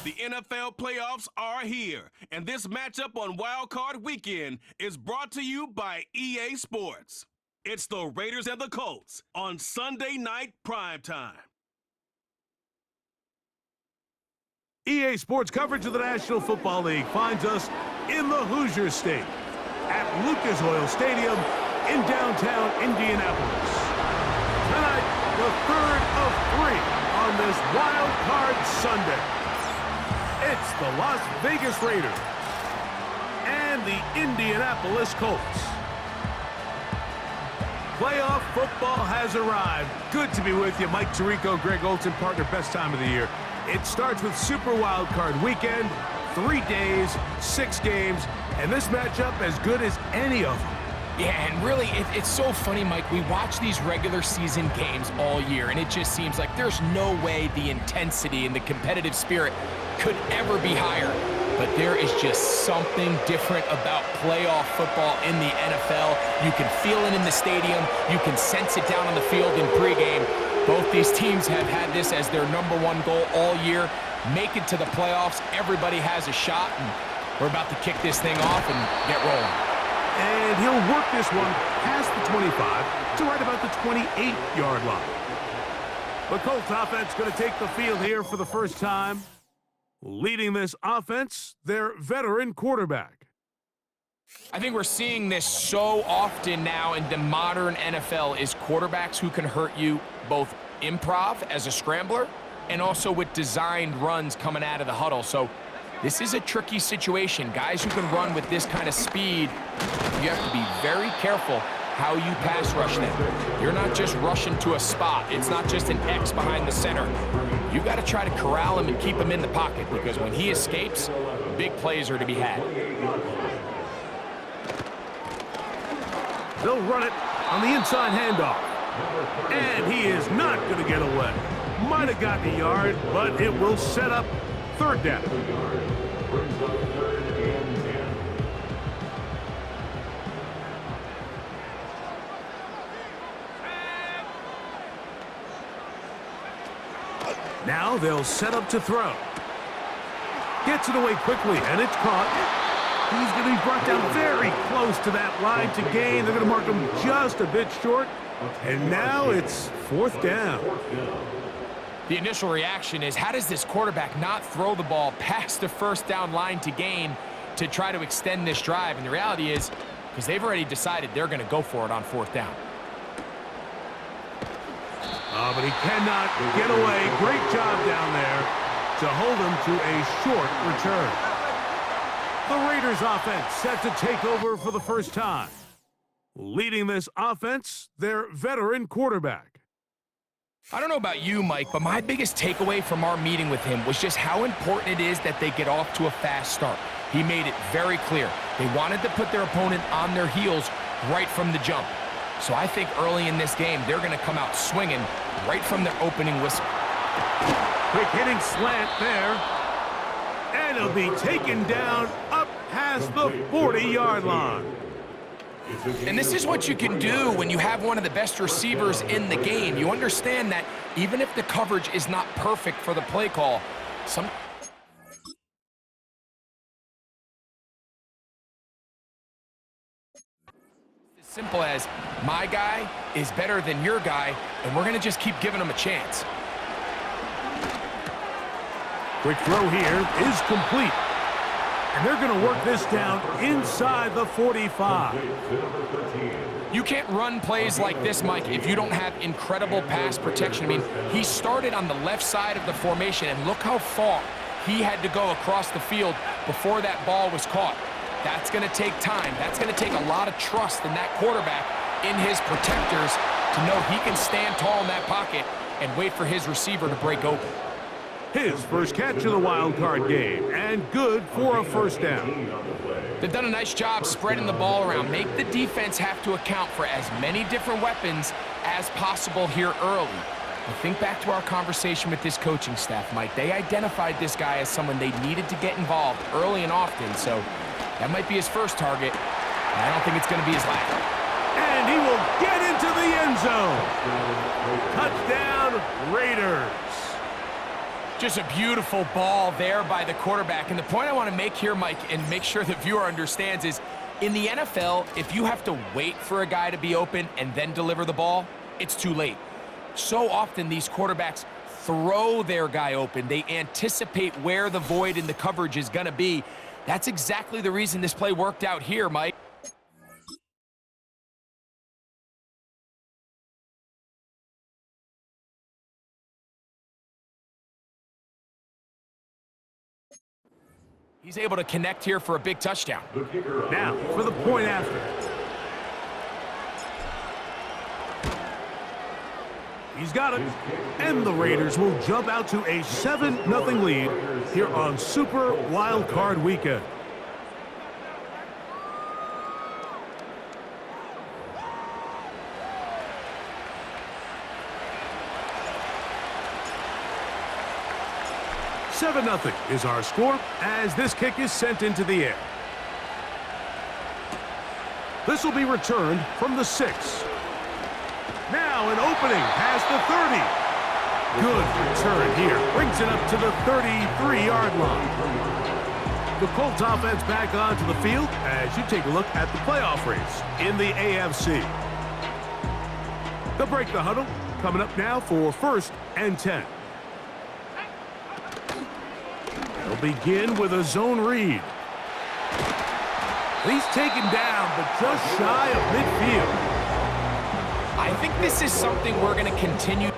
The NFL playoffs are here, and this matchup on Wild Card Weekend is brought to you by EA Sports. It's the Raiders and the Colts on Sunday night primetime. EA Sports coverage of the National Football League finds us in the Hoosier State at Lucas Oil Stadium in downtown Indianapolis. Tonight, the third of three on this Wild Card Sunday. It's the Las Vegas Raiders and the Indianapolis Colts. Playoff football has arrived. Good to be with you. Mike Tirico, Greg Olson, partner, best time of the year. It starts with Super Wild Card Weekend, 3 days, 6 games, and this matchup as good as any of them. Yeah, and really, it's so funny, Mike. We watch these regular season games all year, and it just seems like there's no way the intensity and the competitive spirit could ever be higher. But there is just something different about playoff football in the NFL. You can feel it in the stadium. You can sense it down on the field in pregame. Both these teams have had this as their #1 goal all year. Make it to the playoffs. Everybody has a shot, and we're about to kick this thing off and get rolling. And he'll work this one past the 25 to right about the 28-yard line. The Colts offense going to take the field here for the first time. Leading this offense, their veteran quarterback. I think we're seeing this so often now in the modern NFL is quarterbacks who can hurt you both improv as a scrambler and also with designed runs coming out of the huddle. So this is a tricky situation. Guys who can run with this kind of speed, you have to be very careful how you pass rush them. You're not just rushing to a spot. It's not just an X behind the center. You got to try to corral him and keep him in the pocket because when he escapes, big plays are to be had. They'll run it on the inside handoff. And he is not going to get away. Might have gotten a yard, but it will set up third down. Now they'll set up to throw. Gets it away quickly, and it's caught. He's going to be brought down very close to that line to gain. They're going to mark him just a bit short. And now it's fourth down. The initial reaction is, how does this quarterback not throw the ball past the first down line to gain to try to extend this drive? And the reality is, because they've already decided they're going to go for it on fourth down. But he cannot get away. Great job down there to hold him to a short return. The Raiders offense set to take over for the first time. Leading this offense, their veteran quarterback. I don't know about you, Mike, but my biggest takeaway from our meeting with him was just how important it is that they get off to a fast start. He made it very clear. They wanted to put their opponent on their heels right from the jump. So I think early in this game, they're going to come out swinging right from their opening whistle. Quick hitting slant there. And he'll be taken down up past the 40-yard line. And this is what you can do when you have one of the best receivers in the game. You understand that even if the coverage is not perfect for the play call, as simple as, my guy is better than your guy, and we're going to just keep giving him a chance. Quick throw here is complete. And they're going to work this down inside the 45. You can't run plays like this, Mike, if you don't have incredible pass protection. I mean, he started on the left side of the formation, and look how far he had to go across the field before that ball was caught. That's going to take time. That's going to take a lot of trust in that quarterback, in his protectors, to know he can stand tall in that pocket and wait for his receiver to break open. His first catch of the wild card game, and good for a first down. They've done a nice job spreading the ball around. Make the defense have to account for as many different weapons as possible here early. And think back to our conversation with this coaching staff, Mike. They identified this guy as someone they needed to get involved early and often, so that might be his first target. And I don't think it's going to be his last. And he will get into the end zone. Touchdown, Raiders. Just a beautiful ball there by the quarterback. And the point I want to make here, Mike, and make sure the viewer understands is, in the NFL, if you have to wait for a guy to be open and then deliver the ball, it's too late. So often these quarterbacks throw their guy open. They anticipate where the void in the coverage is going to be. That's exactly the reason this play worked out here, Mike. He's able to connect here for a big touchdown. Now for the point after. He's got it. And the Raiders will jump out to a 7-0 lead here on Super Wild Card Weekend. $7-0 is our score as this kick is sent into the air. This will be returned from the 6. Now an opening past the 30. Good return here. Brings it up to the 33-yard line. The Colts offense back onto the field as you take a look at the playoff race in the AFC. They'll break the huddle. Coming up now for 1st and 10. They'll begin with a zone read. He's taken down, but just shy of midfield. I think this is something we're going to continue.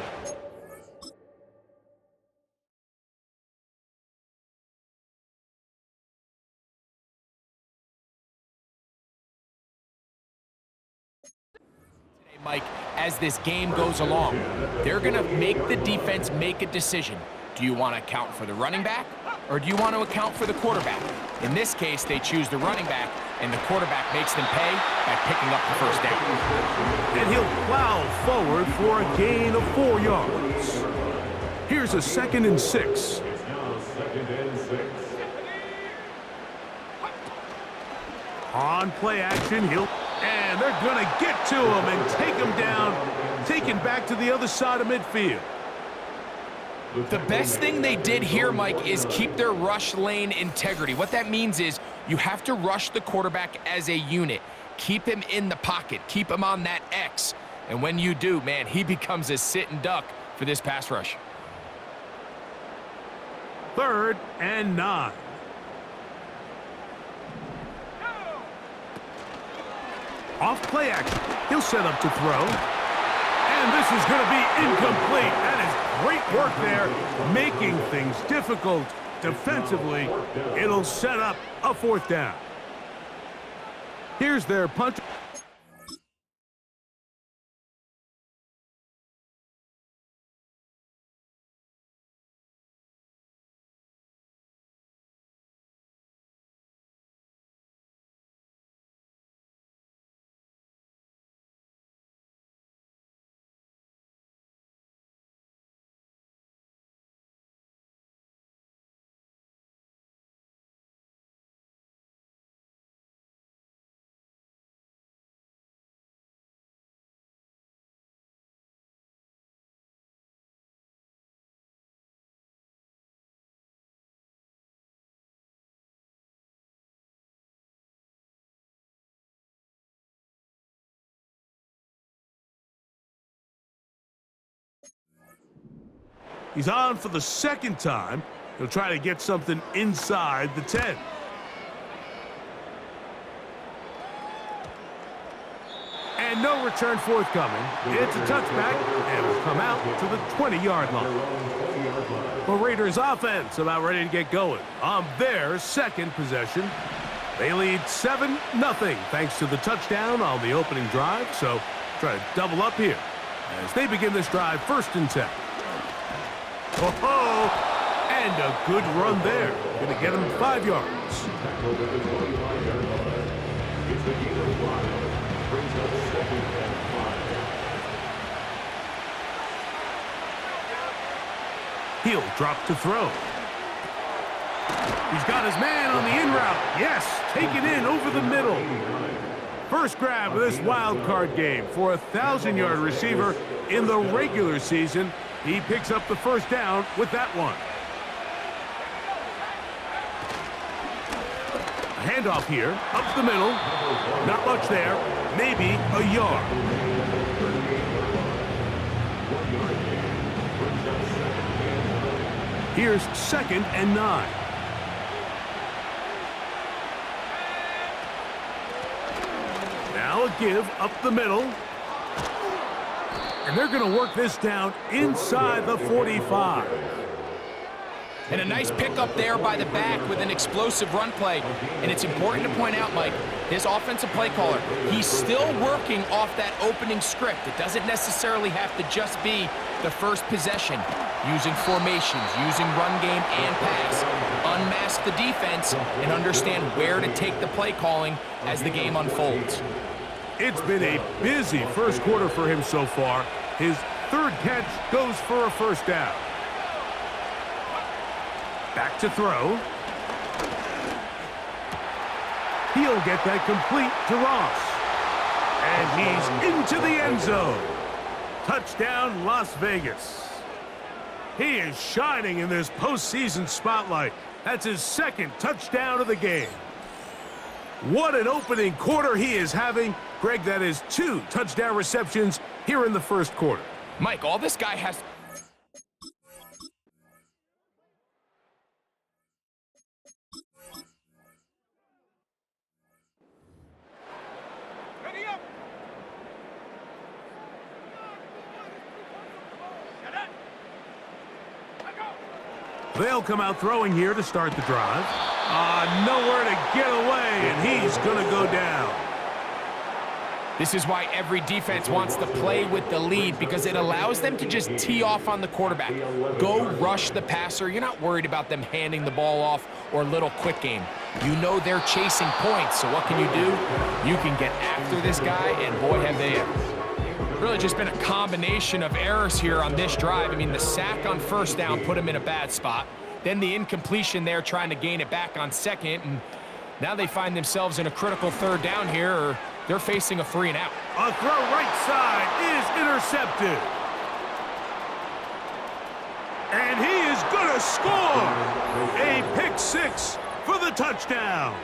Today, Mike, as this game goes along, they're going to make the defense make a decision. Do you want to account for the running back, or do you want to account for the quarterback? In this case, they choose the running back, and the quarterback makes them pay by picking up the first down. And he'll plow forward for a gain of 4 yards. Here's a 2nd and 6. On play action, and they're going to get to him and take him down, taken back to the other side of midfield. The best thing they did here, Mike, is keep their rush lane integrity. What that means is you have to rush the quarterback as a unit. Keep him in the pocket. Keep him on that X. And when you do, man, he becomes a sit and duck for this pass rush. 3rd and 9. Off play action. He'll set up to throw. And this is going to be incomplete. That is great work there, making things difficult defensively. It'll set up a 4th down. Here's their punt. He's on for the 2nd time. He'll try to get something inside the 10. And no return forthcoming. It's a touchback, and it'll come out to the 20-yard line. The Raiders offense about ready to get going on their 2nd possession. They lead 7-0 thanks to the touchdown on the opening drive, so try to double up here as they begin this drive 1st and 10. Oh, and a good run there. Going to get him 5 yards. He'll drop to throw. He's got his man on the in route. Yes, taken in over the middle. First grab of this wild card game for a 1,000-yard receiver in the regular season. He picks up the first down with that one. handoff here, up the middle. Not much there, maybe a yard. Here's 2nd and 9. Now a give up the middle. And they're going to work this down inside the 45. And a nice pickup there by the back with an explosive run play. And it's important to point out, Mike, his offensive play caller, he's still working off that opening script. It doesn't necessarily have to just be the first possession. Using formations, using run game and pass. Unmask the defense and understand where to take the play calling as the game unfolds. It's been a busy first quarter for him so far. His 3rd catch goes for a first down. Back to throw. He'll get that complete to Ross. And he's into the end zone. Touchdown, Las Vegas. He is shining in this postseason spotlight. That's his 2nd touchdown of the game. What an opening quarter he is having. Greg, that is 2 touchdown receptions here in the first quarter. Mike, all this guy has... They'll come out throwing here to start the drive. Nowhere to get away, and he's going to go down. This is why every defense wants to play with the lead, because it allows them to just tee off on the quarterback. Go rush the passer. You're not worried about them handing the ball off or little quick game. You know they're chasing points, so what can you do? You can get after this guy, and boy, have they ever. Really just been a combination of errors here on this drive. I mean, the sack on first down put him in a bad spot. Then the incompletion there trying to gain it back on 2nd, and now they find themselves in a critical 3rd down here, or they're facing a 3 and out. A throw right side is intercepted. And he is going to score. A pick 6 for the touchdown.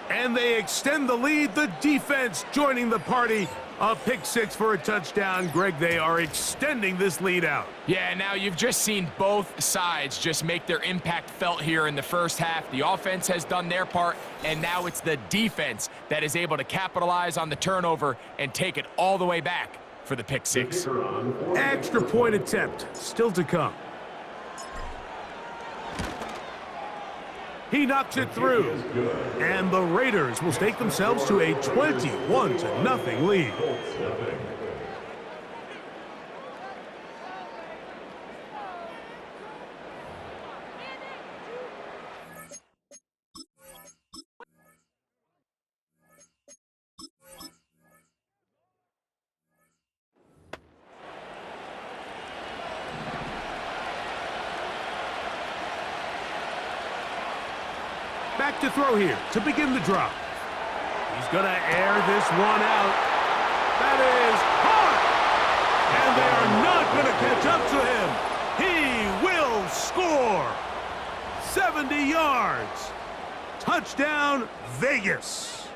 And they extend the lead. The defense joining the party. A pick 6 for a touchdown. Greg, they are extending this lead out. Yeah, now you've just seen both sides just make their impact felt here in the first half. The offense has done their part, and now it's the defense that is able to capitalize on the turnover and take it all the way back for the pick 6. Extra point attempt still to come. He knocks it through. And the Raiders will stake themselves to a 21-0 lead. Back to throw here to begin the drop. He's going to air this one out. That is hard. And they are not going to catch up to him. He will score. 70 yards. Touchdown, Vegas.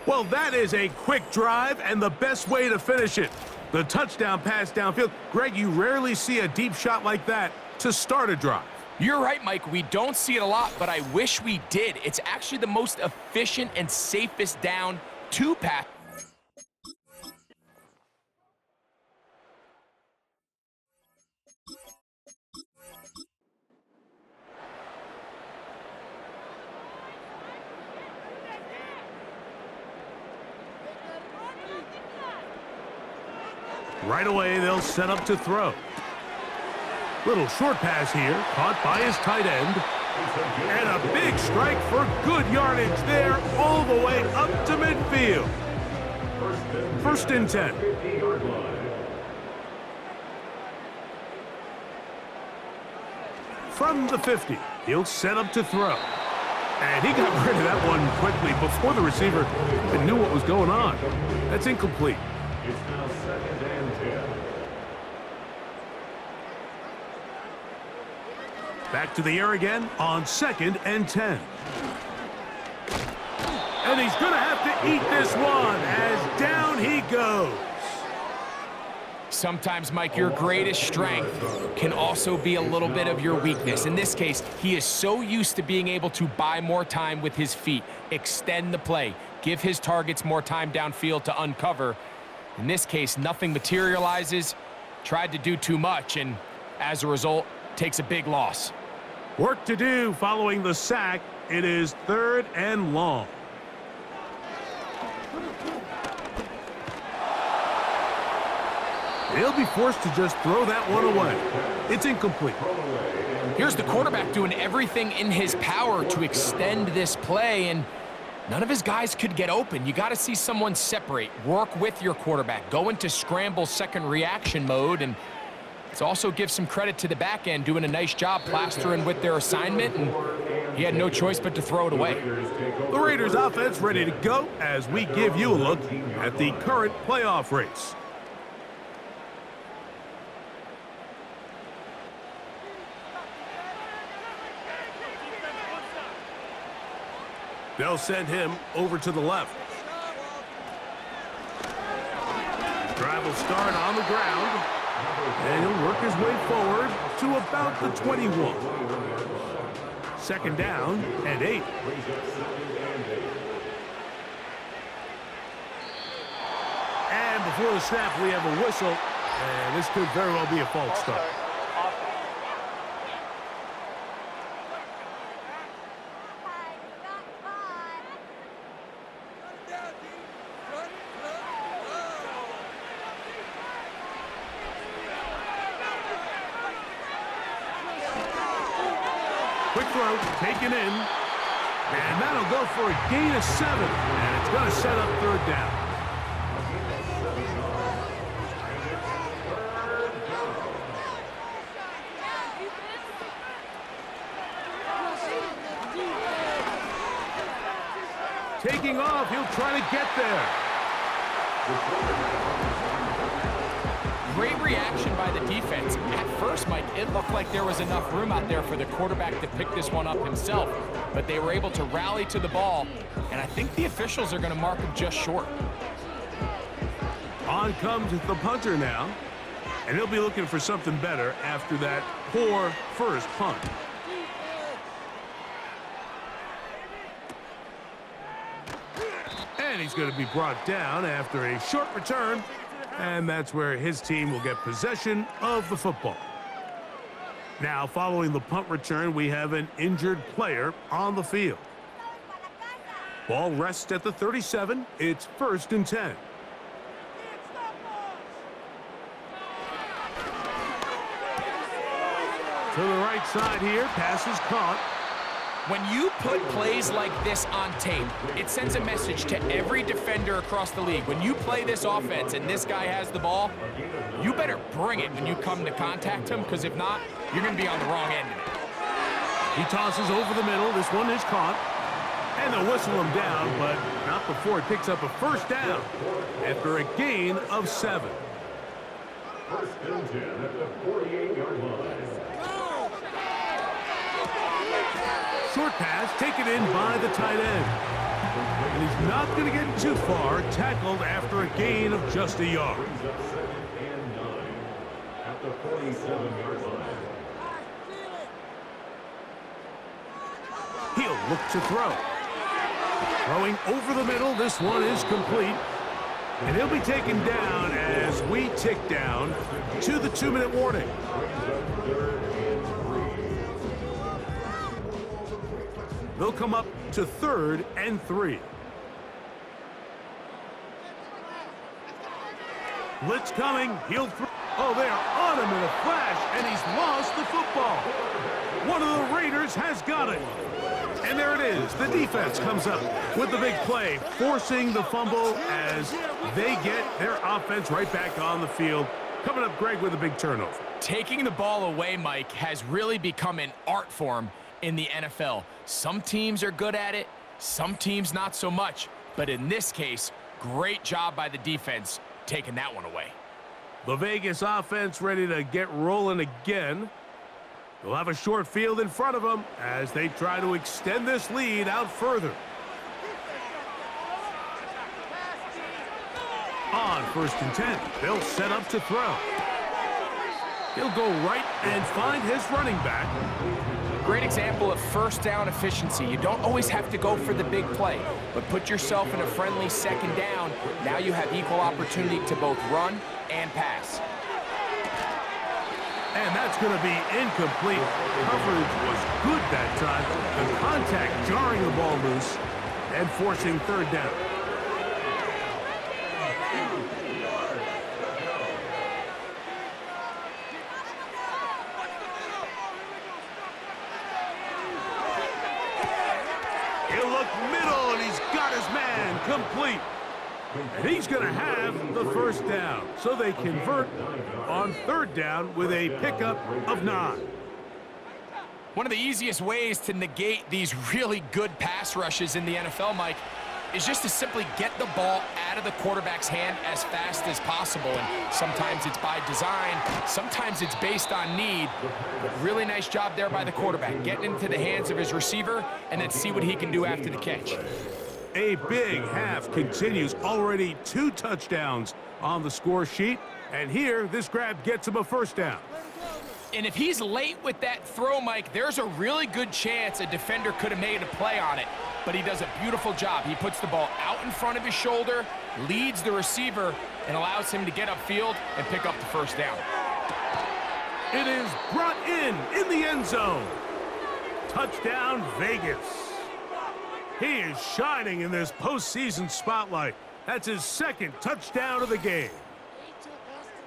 Well, that is a quick drive and the best way to finish it. The touchdown pass downfield. Greg, you rarely see a deep shot like that to start a drive. You're right, Mike. We don't see it a lot, but I wish we did. It's actually the most efficient and safest down to pass. Right away, they'll set up to throw. Little short pass here, caught by his tight end. And a big strike for good yardage there, all the way up to midfield. 1st and 10. From the 50, he'll set up to throw. And he got rid of that one quickly before the receiver even knew what was going on. That's incomplete. It's now 2nd and 10. Back to the air again on 2nd and 10. And he's going to have to eat this one as down he goes. Sometimes, Mike, your greatest strength can also be a little bit of your weakness. In this case, he is so used to being able to buy more time with his feet, extend the play, give his targets more time downfield to uncover. In this case, nothing materializes, tried to do too much, and as a result, takes a big loss. Work to do following the sack. It is 3rd and long. He'll be forced to just throw that one away. It's incomplete. Here's the quarterback doing everything in his power to extend this play, and none of his guys could get open. You got to see someone separate, work with your quarterback, go into scramble second reaction mode, and let's also give some credit to the back end doing a nice job plastering with their assignment, and he had no choice but to throw it away. The Raiders offense ready to go as we give you a look at the current playoff race. They'll send him over to the left. Drive will start on the ground, and he'll work his way forward to about the 21. 2nd down and 8. And before the snap, we have a whistle, and this could very well be a false start. Quick throw, taken in, and that'll go for a gain of 7, and it's going to set up 3rd down. Taking off, he'll try to get there. Great reaction by the defense. At first, Mike, it looked like there was enough room out there for the quarterback to pick this one up himself, but they were able to rally to the ball, and I think the officials are going to mark him just short. On comes the punter now, and he'll be looking for something better after that poor first punt. And he's going to be brought down after a short return. And that's where his team will get possession of the football. Now, following the punt return, we have an injured player on the field. Ball rests at the 37. It's 1st and 10. To the right side here, pass is caught. When you put plays like this on tape, it sends a message to every defender across the league. When you play this offense and this guy has the ball, you better bring it when you come to contact him, because if not, you're going to be on the wrong end of it. He tosses over the middle. This one is caught. And they'll whistle him down, but not before he picks up a 1st down after a gain of 7. 1st and 10 at the 48-yard line. Short pass taken in by the tight end. And he's not going to get too far, tackled after a gain of just a yard. Brings up 2nd and 9 at the 47-yard line. He'll look to throw. Throwing over the middle, this one is complete. And he'll be taken down as we tick down to the 2-minute warning. They'll come up to 3rd and 3. Blitz coming. He'll throw. Oh, they are on him in a flash, and he's lost the football. One of the Raiders has got it. And there it is. The defense comes up with the big play, forcing the fumble as they get their offense right back on the field. Coming up, Greg, with a big turnover. Taking the ball away, Mike, has really become an art form in the NFL. Some teams are good at it, some teams not so much. But in this case, great job by the defense taking that one away. The Vegas offense ready to get rolling again. They'll have a short field in front of them as they try to extend this lead out further. On 1st and 10, they'll set up to throw. He'll go right and find his running back. Great example of first down efficiency. You don't always have to go for the big play, but put yourself in a friendly second down. Now you have equal opportunity to both run and pass. And that's going to be incomplete. Coverage was good that time. The contact jarring the ball loose and forcing 3rd down. He'll look middle, and he's got his man complete. And he's going to have the 1st down. So they convert on 3rd down with a pickup of 9. One of the easiest ways to negate these really good pass rushes in the NFL, Mike, is just to simply get the ball out of the quarterback's hand as fast as possible. And sometimes it's by design, sometimes it's based on need. But really nice job there by the quarterback, getting into the hands of his receiver and then see what he can do after the catch. A big half continues. Already 2 touchdowns on the score sheet. And here, this grab gets him a 1st down. And if he's late with that throw, Mike, there's a really good chance a defender could have made a play on it. But he does a beautiful job. He puts the ball out in front of his shoulder, leads the receiver, and allows him to get upfield and pick up the 1st down. It is brought in the end zone. Touchdown, Vegas. He is shining in this postseason spotlight. That's his 2nd touchdown of the game.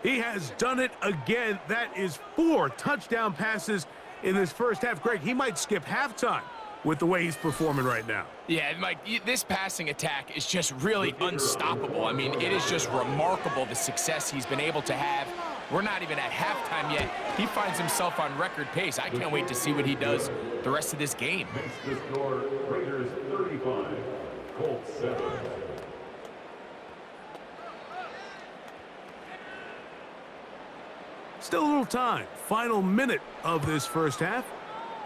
He has done it again. That is 4 touchdown passes in this first half. Greg, he might skip halftime with the way he's performing right now. Yeah, Mike, this passing attack is just really unstoppable. I mean, it is just remarkable the success he's been able to have. We're not even at halftime yet. He finds himself on record pace. I can't wait to see what he does the rest of this game. The score, Raiders 35, Colts 7. Still a little time. Final minute of this first half.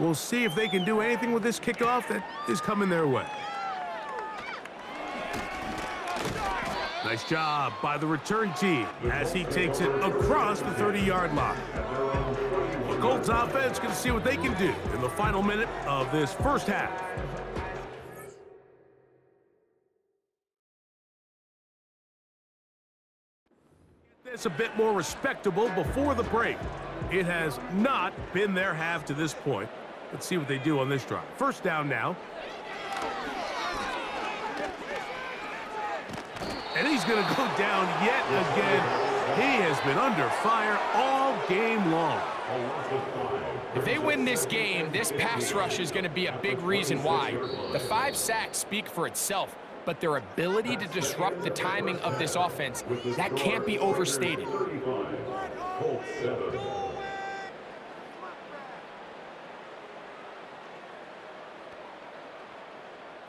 We'll see if they can do anything with this kickoff that is coming their way. Nice job by the return team as he takes it across the 30-yard line. The Colts offense going to see what they can do in the final minute of this first half. It's a bit more respectable before the break. It has not been their half to this point. Let's see what they do on this drive. 1st down now. And he's going to go down yet again. He has been under fire all game long. If they win this game, this pass rush is going to be a big reason why. The 5 sacks speak for itself, but their ability to disrupt the timing of this offense, that can't be overstated.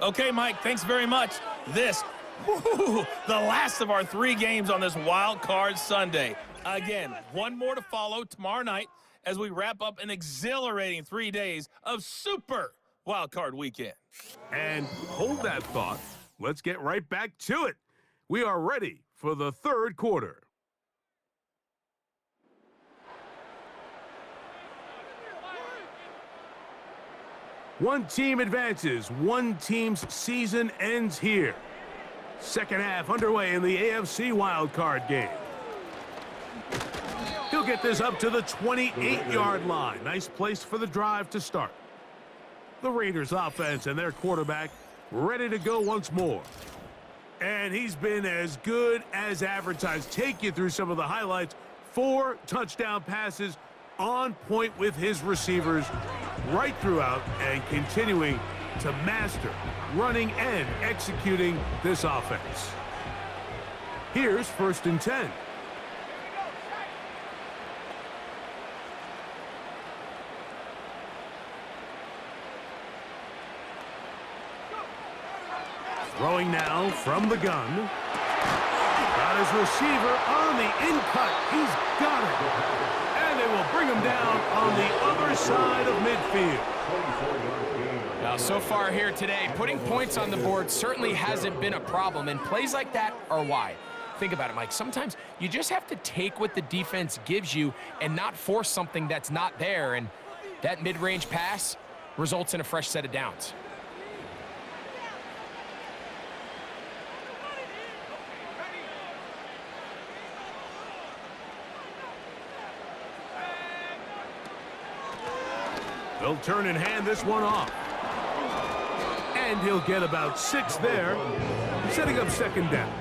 Okay, Mike, thanks very much. This, the last of our 3 games on this Wild Card Sunday. Again, 1 more to follow tomorrow night as we wrap up an exhilarating 3 days of Super Wild Card Weekend. And hold that thought. Let's get right back to it. We are ready for the 3rd quarter. One team advances. One team's season ends here. Second half underway in the AFC wildcard game. He'll get this up to the 28-yard line. Nice place for the drive to start. The Raiders offense and their quarterback ready to go once more. And he's been as good as advertised. Take you through some of the highlights. 4 touchdown passes, on point with his receivers right throughout, and continuing to master running and executing this offense. Here's 1st and 10. Throwing now from the gun. Got his receiver on the in-cut. He's got it. And And they will bring him down on the other side of midfield. Now, so far here today, putting points on the board certainly hasn't been a problem, and plays like that are why. Think about it, Mike. Sometimes you just have to take what the defense gives you and not force something that's not there, and that mid-range pass results in a fresh set of downs. They'll turn and hand this one off. And he'll get about 6 there, setting up second down.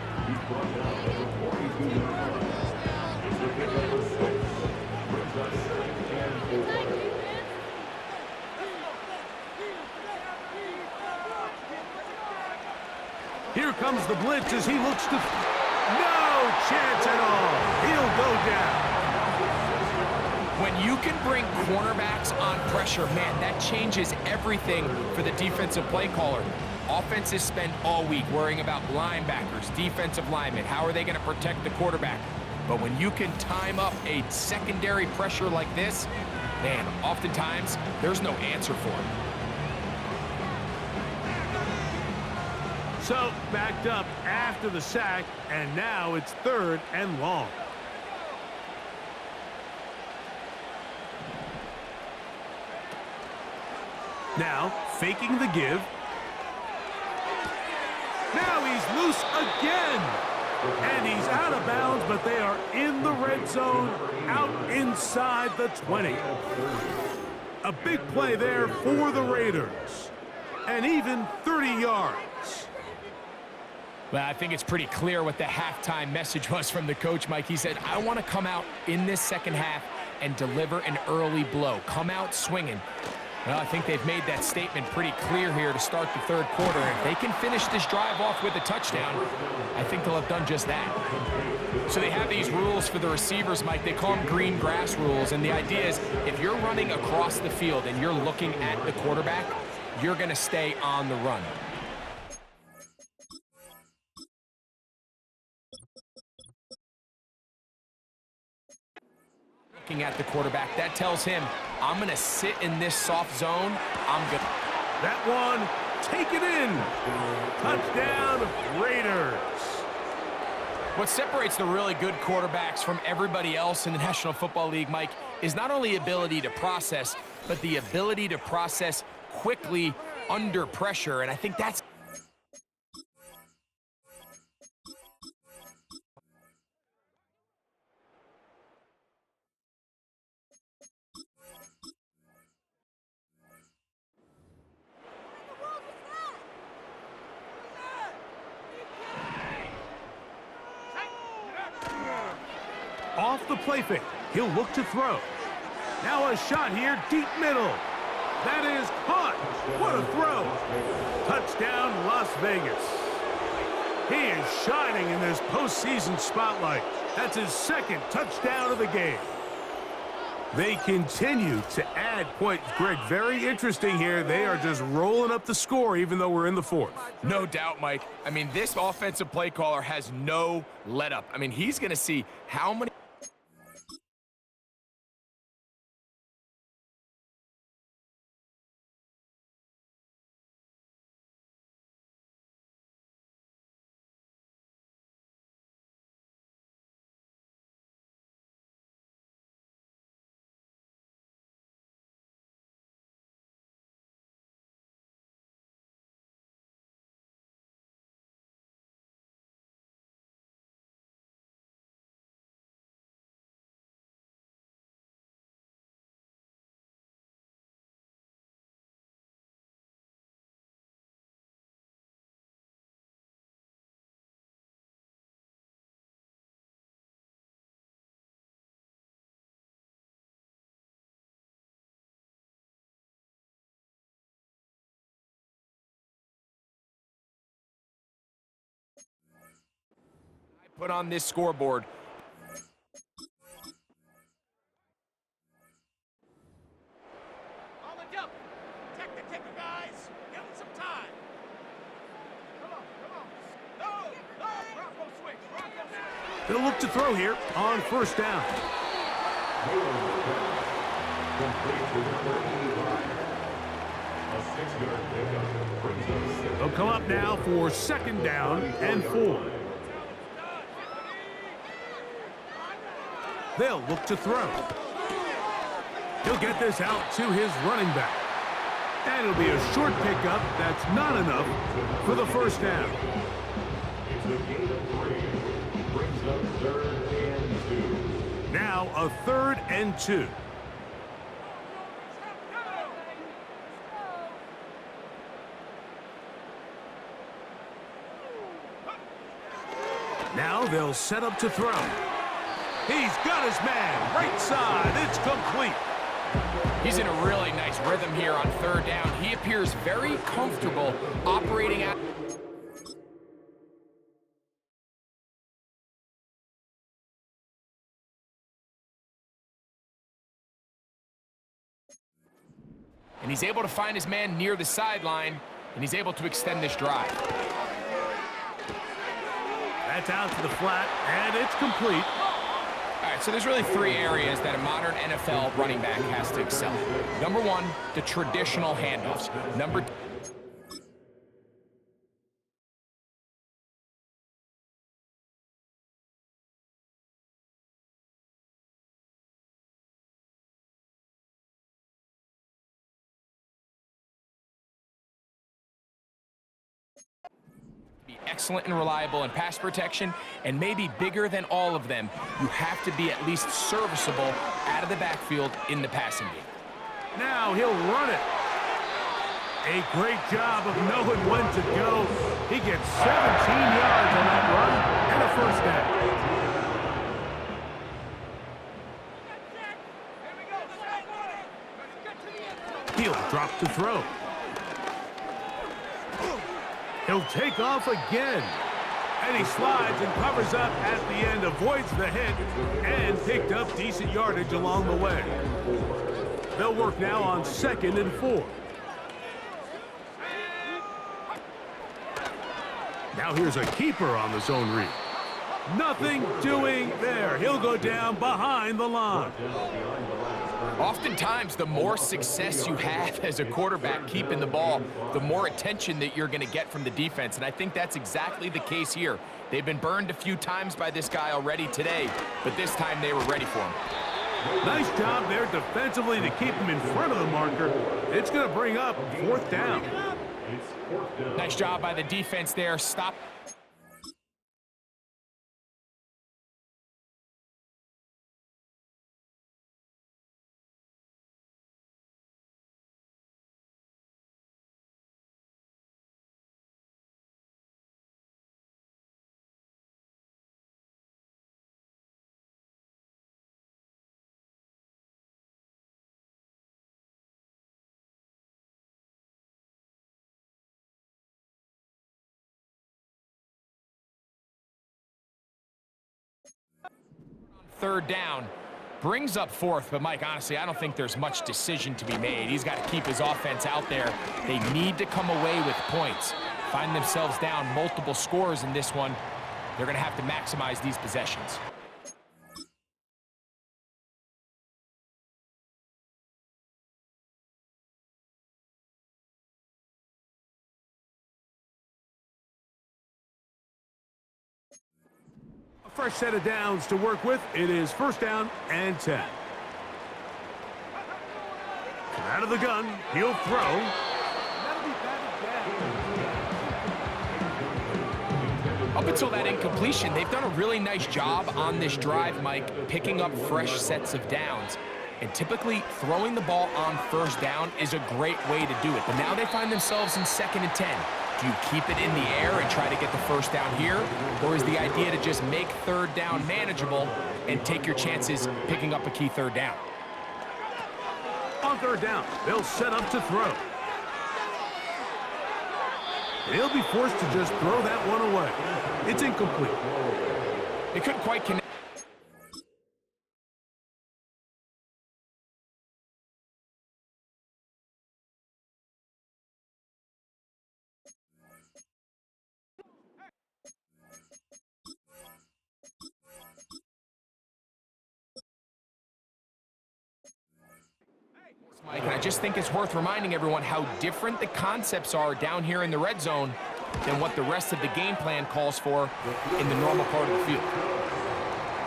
Here comes the blitz as he looks to... No chance at all. He'll go down. When you can bring cornerbacks on pressure, man, that changes everything for the defensive play caller. Offenses spend all week worrying about linebackers, defensive linemen. How are they going to protect the quarterback? But when you can time up a secondary pressure like this, man, oftentimes there's no answer for it. So, backed up after the sack, and now it's 3rd and long. Now, faking the give. Now he's loose again. And he's out of bounds, but they are in the red zone, out inside the 20. A big play there for the Raiders. And even 30 yards. Well, I think it's pretty clear what the halftime message was from the coach, Mike. He said, I want to come out in this second half and deliver an early blow. Come out swinging. Well, I think they've made that statement pretty clear here to start the 3rd quarter. If they can finish this drive off with a touchdown, I think they'll have done just that. So they have these rules for the receivers, Mike. They call them green grass rules, and the idea is if you're running across the field and you're looking at the quarterback, you're going to stay on the run. Looking at the quarterback, that tells him, I'm going to sit in this soft zone. I'm good. That one, take it in. Touchdown, Raiders. What separates the really good quarterbacks from everybody else in the National Football League, Mike, is not only ability to process, but the ability to process quickly under pressure. And I think that's off the play fake. He'll look to throw. Now a shot here, deep middle. That is caught. What a throw. Touchdown, Las Vegas. He is shining in this postseason spotlight. That's his 2nd touchdown of the game. They continue to add points. Greg, very interesting here. They are just rolling up the score even though we're in the 4th. no doubt, Mike. I mean, this offensive play caller has no let up. I mean, he's going to see how many... put on this scoreboard. On the jump. Check the kicker, guys. Give him some time. Come on. No, Bronco switch. They'll look to throw here on 1st down. Complete to number 85. A 6-yard pickup brings up 6. They'll come up now for second down and 4. They'll look to throw. He'll get this out to his running back. And it'll be a short pickup that's not enough for the first down. It's a gain of 3. Brings up 3rd and 2. Now a 3rd and 2. Now they'll set up to throw. He's got his man, right side, it's complete. He's in a really nice rhythm here on 3rd down. He appears very comfortable operating out. And he's able to find his man near the sideline, and he's able to extend this drive. That's out to the flat, and it's complete. All right, so there's really 3 areas that a modern NFL running back has to excel in. Number 1, the traditional handoffs. Number 2, be excellent and reliable in pass protection, and maybe bigger than all of them, you have to be at least serviceable out of the backfield in the passing game. Now he'll run it. A great job of knowing when to go. He gets 17 yards on that run and a first down. He'll drop to throw. He'll take off again. And he slides and covers up at the end, avoids the hit, and picked up decent yardage along the way. They'll work now on 2nd and 4. Now here's a keeper on the zone read. Nothing doing there. He'll go down behind the line. Oftentimes, the more success you have as a quarterback keeping the ball, the more attention that you're going to get from the defense, and I think that's exactly the case here. They've been burned a few times by this guy already today, but this time they were ready for him. Nice job there defensively to keep him in front of the marker. It's going to bring up 4th down. Nice job by the defense there. Stop. Third down, brings up 4th, but Mike, honestly, I don't think there's much decision to be made. He's got to keep his offense out there. They need to come away with points. Find themselves down multiple scores in this one. They're going to have to maximize these possessions. Fresh set of downs to work with. It is 1st down and 10. Out of the gun, he'll throw. Up until that incompletion, they've done a really nice job on this drive, Mike, picking up fresh sets of downs. And typically, throwing the ball on 1st down is a great way to do it. But now they find themselves in 2nd and 10. Do you keep it in the air and try to get the 1st down here? Or is the idea to just make 3rd down manageable and take your chances picking up a key 3rd down? On 3rd down, they'll set up to throw. He'll be forced to just throw that one away. It's incomplete. They couldn't quite connect. I just think it's worth reminding everyone how different the concepts are down here in the red zone than what the rest of the game plan calls for in the normal part of the field.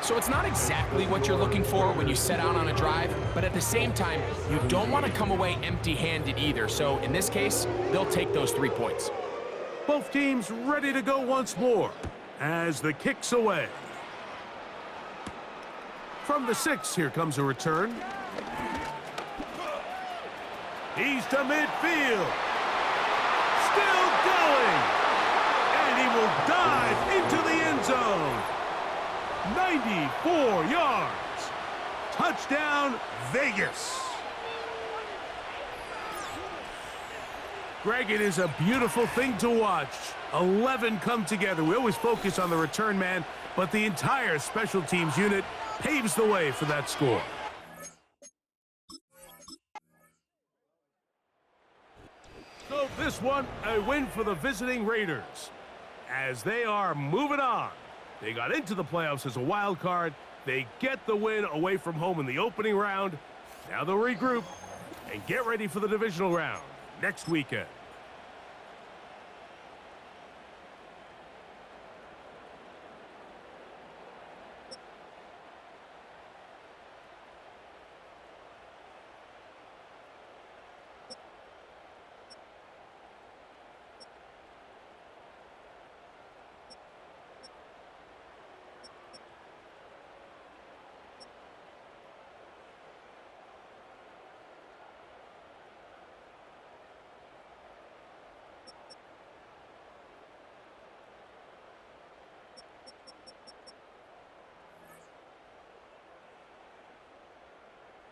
So it's not exactly what you're looking for when you set out on a drive, but at the same time, you don't want to come away empty-handed either. So in this case, they'll take those 3 points. Both teams ready to go once more as the kick's away. From the 6, here comes a return. He's to midfield. Still going. And he will dive into the end zone. 94 yards. Touchdown, Vegas. Greg, it is a beautiful thing to watch. 11 come together. We always focus on the return man, but the entire special teams unit paves the way for that score. So this one, a win for the visiting Raiders, as they are moving on. They got into the playoffs as a wild card. They get the win away from home in the opening round. Now they'll regroup and get ready for the divisional round next weekend.